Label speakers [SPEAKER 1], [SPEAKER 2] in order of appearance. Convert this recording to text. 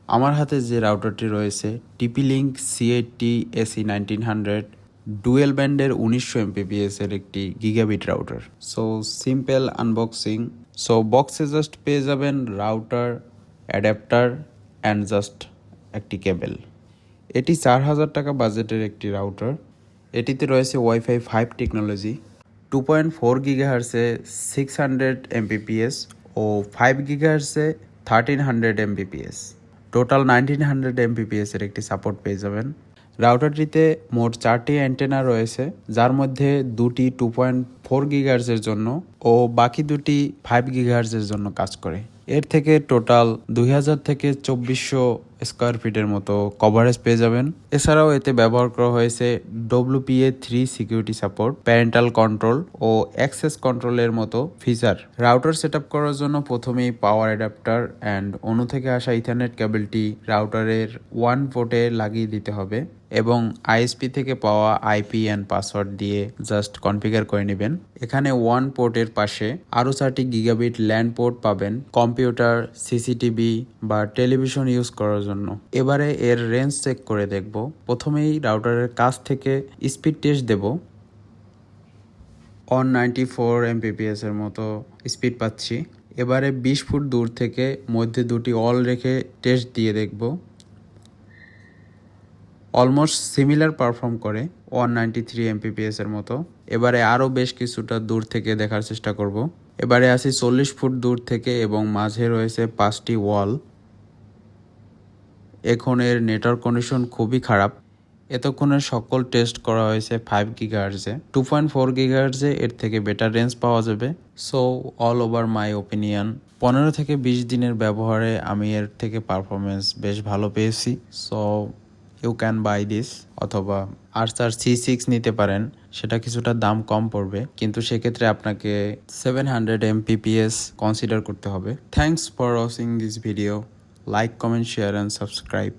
[SPEAKER 1] আমার হাতে যে রাউটারটি রয়েছে TP-Link C80 AC1900 ডুয়েল ব্যান্ডের 1900 Mbps এর একটি gigabit router. So simple unboxing. So বক্সে জাস্ট পেয়ে যাবেন রাউটার, অ্যাডাপ্টার অ্যান্ড জাস্ট একটি কেবল। এটি 4000 টাকা বাজেটের একটি রাউটার। এটিতে রয়েছে ওয়াইফাই 5 টেকনোলজি, 2.4 গিগাহার্সে 600 Mbps ও 5 গিগাহার্সে 1300 Mbps, টোটাল 1900 Mbps এর একটি সাপোর্ট পেয়ে যাবেন। রাউটারটিতে মোট 4টি অ্যান্টেনা রয়েছে, যার মধ্যে দুটি 2.4 গিগাহার্সের জন্য ও বাকি দুটি 5 গিগাহার্সের জন্য কাজ করে। এর থেকে টোটাল 2000 থেকে 2400 স্কোয়ার ফিটের মতো কভারেজ পেয়ে যাবেন। এছাড়াও এতে ব্যবহার করা হয়েছে WPA3 security support, parental control ও অ্যাক্সেস কন্ট্রোলের মতো ফিচার। রাউটার সেট আপ করার জন্য প্রথমেই পাওয়ার অ্যাডাপ্টার অ্যান্ড অন্য থেকে আসা ইথারনেট কেবলটি রাউটারের 1 পোর্টে লাগিয়ে দিতে হবে এবং আইএসপি থেকে পাওয়া আইপি অ্যান্ড পাসওয়ার্ড দিয়ে জাস্ট কনফিগার করে নেবেন। এখানে 1 পোর্টের পাশে আরও 4টি গিগাবিট ল্যান্ড পোর্ট পাবেন কম্পিউটার, সিসিটিভি বা টেলিভিশন ইউজ করার জন্য। এবারে এর রেঞ্জ চেক করে দেখব। প্রথমেই রাউটারের কাছ থেকে স্পিড টেস্ট দেব। 194 Mbps এর মতো স্পিড পাচ্ছি। এবারে 20 ফুট দূর থেকে মধ্যে দুটি অল রেখে টেস্ট দিয়ে দেখব। অলমোস্ট সিমিলার পারফর্ম করে 193 Mbps এর মতো। এবারে আরও বেশ কিছুটা দূর থেকে দেখার চেষ্টা করব। এবারে আসি 40 ফুট দূর থেকে এবং মাঝে রয়েছে 5টি ওয়াল। এখন এর নেটওয়ার্ক কন্ডিশন খুবই খারাপ। এতক্ষণের সকল টেস্ট করা হয়েছে 5 গিগাহার্জে। 2.4 গিগাহার্জে এর থেকে বেটার রেঞ্জ পাওয়া যাবে। So all over my opinion, 15 থেকে 20 দিনের ব্যবহারে আমি এর থেকে পারফরমেন্স বেশ ভালো পেয়েছি। So you can buy this, অথবা আর্চার C6 নিতে পারেন, সেটা কিছুটা দাম কম পড়বে, কিন্তু সেক্ষেত্রে আপনাকে 700 Mbps কনসিডার করতে হবে। Thanks for watching this video. Like, comment, share and subscribe.